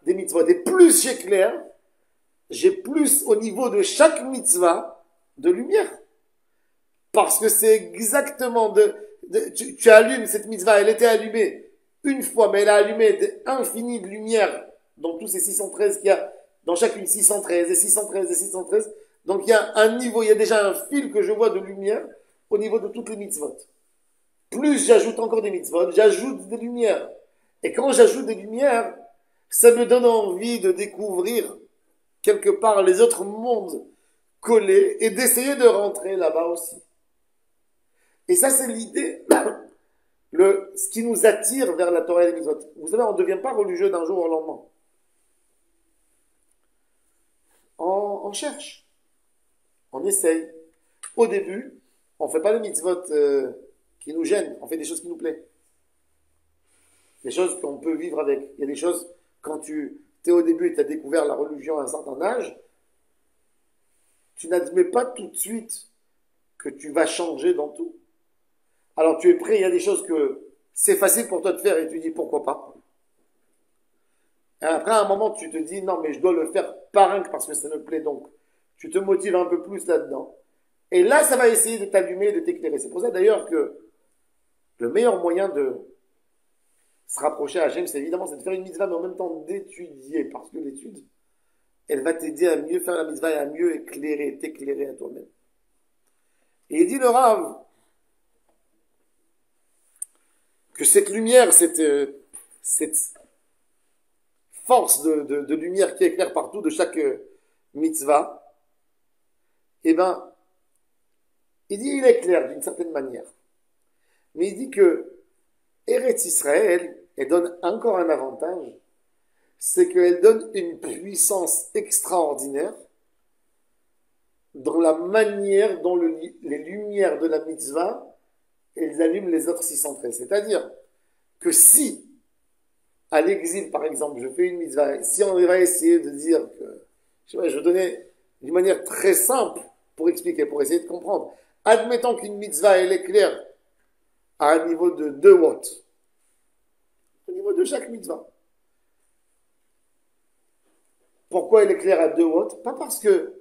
des mitzvot. Et plus j'éclaire, j'ai plus au niveau de chaque mitzvah de lumière. Parce que c'est exactement tu allumes cette mitzvah, elle était allumée une fois, mais elle a allumé d'infinies de lumière dans tous ces 613 qu'il y a, dans chacune 613 et 613 et 613. Donc il y a un niveau, il y a déjà un fil que je vois de lumière au niveau de toutes les mitzvot. Plus j'ajoute encore des mitzvot, j'ajoute des lumières. Et quand j'ajoute des lumières, ça me donne envie de découvrir quelque part les autres mondes collés et d'essayer de rentrer là-bas aussi. Et ça, c'est l'idée, ce qui nous attire vers la Torah et les mitzvot. Vous savez, on ne devient pas religieux d'un jour au lendemain. On cherche. On essaye. Au début, on ne fait pas les mitzvot qui nous gênent. On fait des choses qui nous plaisent. Des choses qu'on peut vivre avec. Il y a des choses, quand tu es au début et tu as découvert la religion à un certain âge, tu n'admets pas tout de suite que tu vas changer dans tout. Alors tu es prêt, il y a des choses que c'est facile pour toi de faire et tu dis pourquoi pas. Et après à un moment tu te dis non mais je dois le faire parce que ça me plaît donc. Tu te motives un peu plus là-dedans. Et là ça va essayer de t'allumer, de t'éclairer. C'est pour ça d'ailleurs que le meilleur moyen se rapprocher à Hachem, c'est évidemment c'est de faire une mitzvah, mais en même temps d'étudier, parce que l'étude, elle va t'aider à mieux faire la mitzvah et à mieux t'éclairer à toi-même. Et il dit le Rav que cette lumière, cette force de lumière qui éclaire partout de chaque mitzvah, eh ben, il dit il éclaire d'une certaine manière. Mais il dit que Eretz Israël, elle donne encore un avantage, c'est qu'elle donne une puissance extraordinaire dans la manière dont les lumières de la mitzvah, elles allument les autres 613. C'est-à-dire que si, à l'exil par exemple, je fais une mitzvah, si on va essayer de dire que, je vais donner d'une manière très simple pour expliquer, pour essayer de comprendre. Admettons qu'une mitzvah, elle éclaire à un niveau de 2 watts. Au niveau de chaque mitzvah. Pourquoi elle éclaire à 2 watts? Pas parce que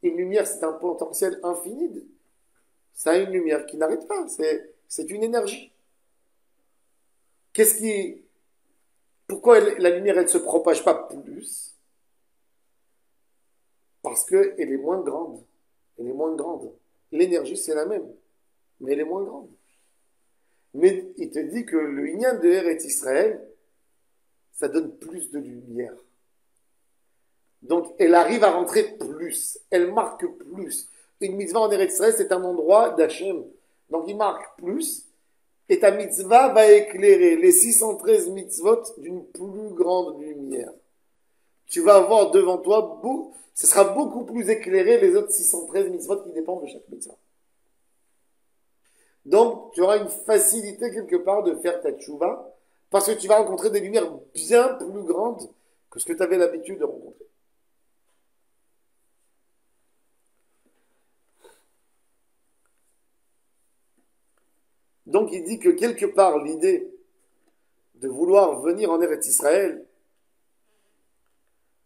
une lumière, c'est un potentiel infini. Ça a une lumière qui n'arrête pas. C'est une énergie. Pourquoi la lumière, elle ne se propage pas plus? Parce qu'elle est moins grande. Elle est moins grande. L'énergie, c'est la même. Mais elle est moins grande. Mais il te dit que le Inyan de Eretz Israël, ça donne plus de lumière. Donc, elle arrive à rentrer plus. Elle marque plus. Une mitzvah en Eretz Israël, c'est un endroit d'Hachem. Donc, il marque plus. Et ta mitzvah va éclairer les 613 mitzvot d'une plus grande lumière. Tu vas avoir devant toi, ce sera beaucoup plus éclairé les autres 613 mitzvot qui dépendent de chaque mitzvah. Donc, tu auras une facilité quelque part de faire ta tchouva, parce que tu vas rencontrer des lumières bien plus grandes que ce que tu avais l'habitude de rencontrer. Donc, il dit que quelque part, l'idée de vouloir venir en Eretz Israël,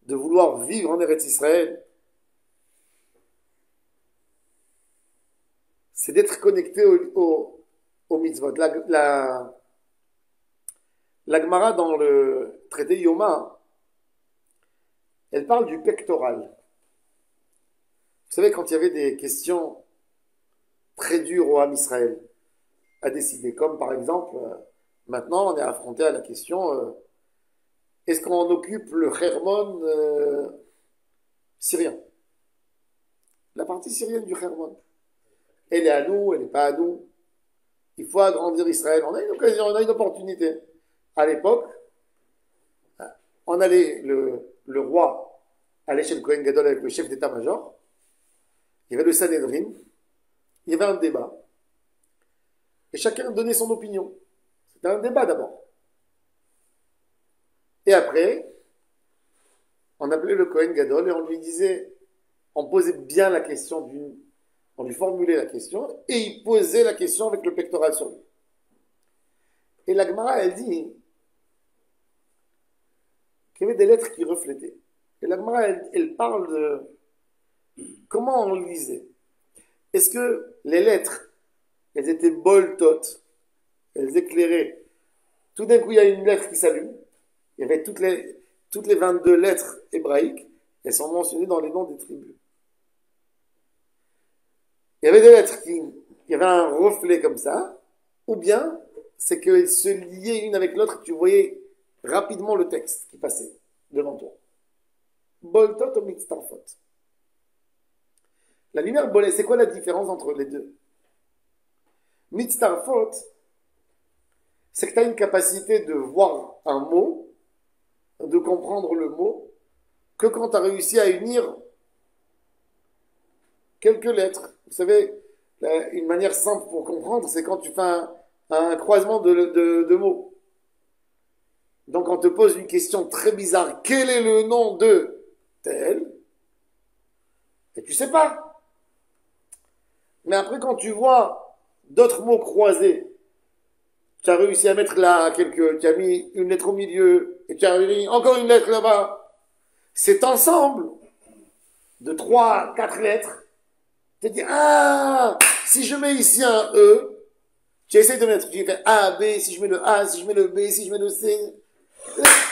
de vouloir vivre en Eretz Israël, c'est d'être connecté au mitzvot. La Gemara dans le traité Yoma, elle parle du pectoral. Vous savez, quand il y avait des questions très dures au Ham Israël à décider, comme par exemple, maintenant on est affronté à la question, est-ce qu'on occupe le Hermon syrien? La partie syrienne du Hermon. Elle est à nous, elle n'est pas à nous. Il faut agrandir Israël. On a une occasion, on a une opportunité. À l'époque, on allait, le roi allait chez le Kohen Gadol avec le chef d'état-major. Il y avait le Sanhedrin. Il y avait un débat. Et chacun donnait son opinion. C'était un débat d'abord. Et après, on appelait le Kohen Gadol et on lui disait, on posait bien la question on lui formulait la question et il posait la question avec le pectoral sur lui. Et la Gemara, elle dit qu'il y avait des lettres qui reflétaient. Et la Gemara, elle parle de comment on lisait. Est-ce que les lettres, elles étaient boltotes, elles éclairaient. Tout d'un coup, il y a une lettre qui s'allume. Il y avait toutes les 22 lettres hébraïques. Elles sont mentionnées dans les noms des tribus. Il y avait des lettres il y avait un reflet comme ça, ou bien c'est qu'elles se liaient une avec l'autre et tu voyais rapidement le texte qui passait devant toi. Boltot ou mitztarfot. La lumière bolée, c'est quoi la différence entre les deux? Mitztarfot, c'est que tu as une capacité de voir un mot, de comprendre le mot, que quand tu as réussi à unir quelques lettres. Vous savez, une manière simple pour comprendre, c'est quand tu fais un croisement de mots. Donc on te pose une question très bizarre. Quel est le nom de tel? Et tu sais pas. Mais après, quand tu vois d'autres mots croisés, tu as réussi à mettre là tu as mis une lettre au milieu, et tu as mis encore une lettre là-bas. Cet ensemble de 3, 4 lettres, tu te dis, ah, si je mets ici un E, Tu essayes de mettre, tu fais A, B, si je mets le A, si je mets le B, si je mets le C.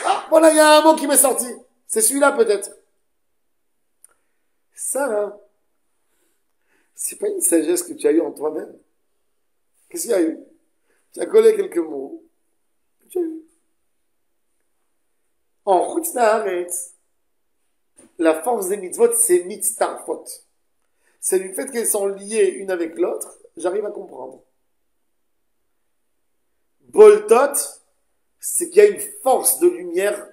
Ah, voilà, il y a un mot qui m'est sorti. C'est celui-là peut-être. Ça, là, c'est pas une sagesse que tu as eue en toi-même. Qu'est-ce qu'il y a eu? Tu as collé quelques mots. Que tu as eu. En Chutz La'aretz, la force des mitzvot, c'est mitztarfot. C'est du fait qu'elles sont liées une avec l'autre, j'arrive à comprendre. Boltot, c'est qu'il y a une force de lumière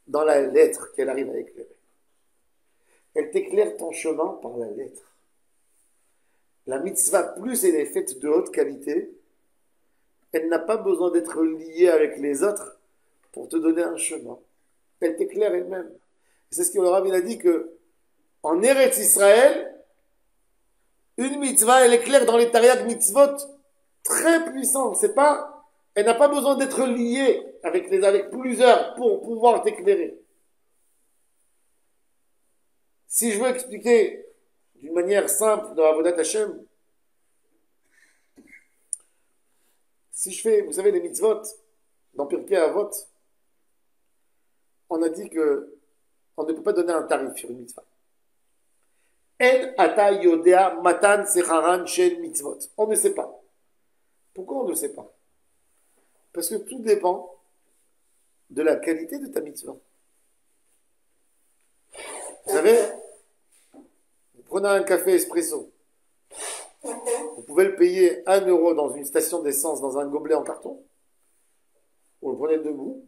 dans la lettre qu'elle arrive à éclairer. Elle t'éclaire ton chemin par la lettre. La mitzvah, plus elle est faite de haute qualité, elle n'a pas besoin d'être liée avec les autres pour te donner un chemin. Elle t'éclaire elle-même. C'est ce que le Rav il a dit que en Eretz Israël, une mitzvah, elle éclaire dans les Tariag mitzvot très puissant. C'est pas, elle n'a pas besoin d'être liée avec plusieurs pour pouvoir t'éclairer. Si je veux expliquer d'une manière simple dans Avodat Hashem, si je fais, vous savez, les mitzvot, dans Pirkei Avot, on a dit que on ne peut pas donner un tarif sur une mitzvah. En ata yodea matan secharan shel mitzvot. On ne sait pas. Pourquoi on ne sait pas? Parce que tout dépend de la qualité de ta mitzvah. Vous savez, vous prenez un café espresso, vous pouvez le payer 1 euro dans une station d'essence dans un gobelet en carton, vous le prenez debout,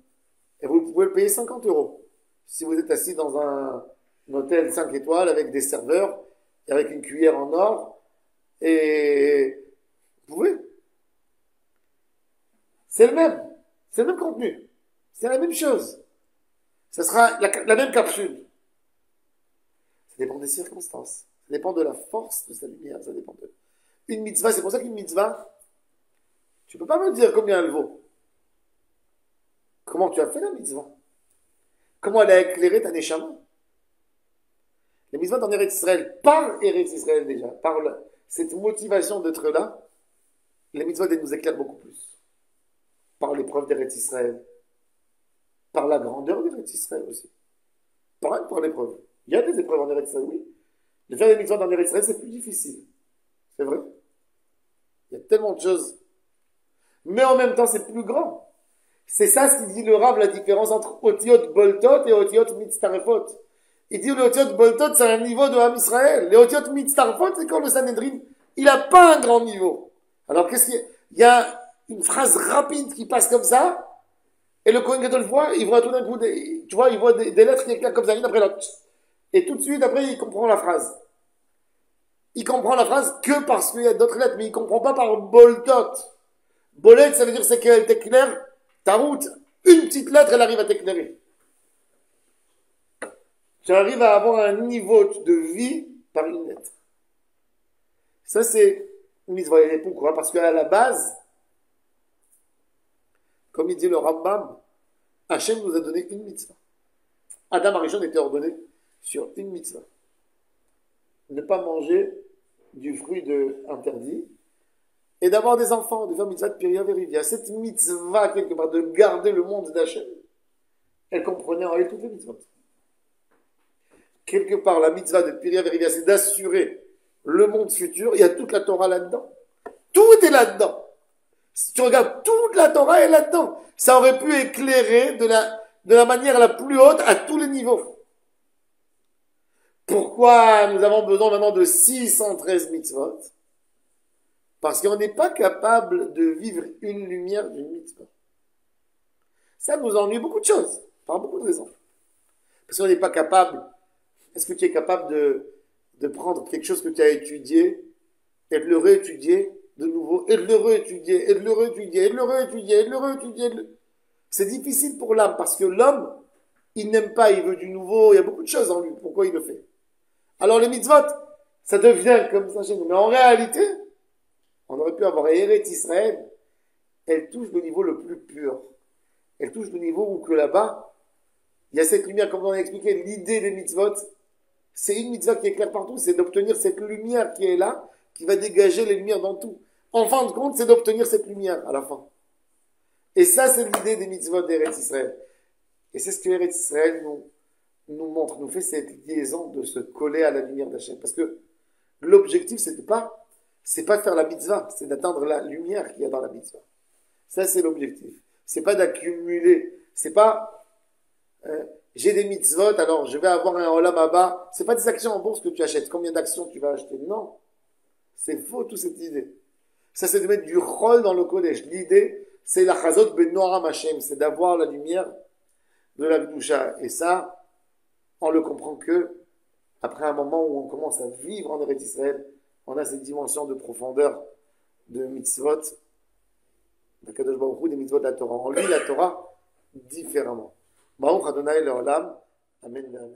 et vous pouvez le payer 50 euros. Si vous êtes assis dans un hôtel 5 étoiles avec des serveurs, et avec une cuillère en or, et vous pouvez. C'est le même contenu, c'est la même chose. Ça sera la même capsule. Ça dépend des circonstances, ça dépend de la force de sa lumière, ça dépend de... Une mitzvah, c'est pour ça qu'une mitzvah, tu peux pas me dire combien elle vaut. Comment tu as fait la mitzvah? Comment elle a éclairé ta neshama? Les mitzvahs dans Eretz Israël, par Eretz Israël déjà, par cette motivation d'être là, les mitzvahs elles nous éclairent beaucoup plus. Par l'épreuve d'Eretz Israël, par la grandeur d'Eretz Israël aussi. Par l'épreuve. Il y a des épreuves en Eretz Israël, oui. De faire des mitzvahs dans Eretz Israël, c'est plus difficile. C'est vrai. Il y a tellement de choses. Mais en même temps, c'est plus grand. C'est ça ce qui dit le Rav, la différence entre Otiot Boltot et Otiot Mitztarefot. Il dit le Otiot Boltot, c'est un niveau de Ham Israël. Les Otiot Mitztarefot, c'est quand le Sanhedrin, il n'a pas un grand niveau. Alors qu'est-ce qu'il y a? Il y a une phrase rapide qui passe comme ça, et le Kohen Gadol voit, il voit tout d'un coup, tu vois, il voit des lettres qui éclairent comme ça, l'une après l'autre. Et tout de suite, après, il comprend la phrase. Il comprend la phrase que parce qu'il y a d'autres lettres, mais il comprend pas par Boltot. Bolet, ça veut dire c'est qu'elle t'éclaire ta route. Une petite lettre, elle arrive à t'éclairer. Tu arrives à avoir un niveau de vie par une lettre. Ça, c'est une mitzvah. Pourquoi? Parce qu'à la base, comme il dit le Rambam, Hachem nous a donné une mitzvah. Adam Arishon était ordonné sur une mitzvah. Ne pas manger du fruit interdit et d'avoir des enfants, de faire mitzvah de Piria Verivia. Cette mitzvah, quelque part, de garder le monde d'Hachem, elle comprenait en elle toutes les mitzvahs. Quelque part, la mitzvah de Piria Verivia, c'est d'assurer le monde futur. Il y a toute la Torah là-dedans. Tout est là-dedans. Si tu regardes, toute la Torah est là-dedans. Ça aurait pu éclairer de la manière la plus haute à tous les niveaux. Pourquoi nous avons besoin maintenant de 613 mitzvot? Parce qu'on n'est pas capable de vivre une lumière d'une mitzvah. Ça nous ennuie beaucoup de choses, par beaucoup de raisons. Parce qu'on n'est pas capable. Est-ce que tu es capable de prendre quelque chose que tu as étudié et de le réétudier de nouveau, et de le réétudier, et de le réétudier, et de le réétudier, et de le réétudier. C'est difficile pour l'âme, parce que l'homme, il n'aime pas, il veut du nouveau, il y a beaucoup de choses en lui. Pourquoi il le fait? Alors les mitzvot, ça devient comme ça chez nous. Mais en réalité, on aurait pu avoir Eretz Israël, elle touche le niveau le plus pur. Elle touche le niveau où que là-bas, il y a cette lumière, comme on a expliqué, l'idée des mitzvot, c'est une mitzvah qui est claire partout, c'est d'obtenir cette lumière qui est là, qui va dégager les lumières dans tout. En fin de compte, c'est d'obtenir cette lumière à la fin. Et ça, c'est l'idée des mitzvot d'Eretz Israël. Et c'est ce que Eretz Israël nous montre, nous fait cette liaison de se coller à la lumière d'Hachem. Parce que l'objectif, c'est pas de faire la mitzvah, c'est d'atteindre la lumière qu'il y a dans la mitzvah. Ça, c'est l'objectif. C'est pas d'accumuler. C'est pas, j'ai des mitzvot, alors je vais avoir un olam haba. C'est pas des actions en bourse que tu achètes. Combien d'actions tu vas acheter? Non. C'est faux, toute cette idée. Ça, c'est de mettre du chol dans le kodesh. L'idée, c'est la chazot ben noram Hashem. C'est d'avoir la lumière de la Kedusha. Et ça, on le comprend que après un moment où on commence à vivre en Eretz Israël, on a cette dimension de profondeur de mitzvot, d'Akadosh Baruch Hu, des mitzvot de la Torah. On lit la Torah différemment. Baruch Adonai Leolam. Amen. Amen.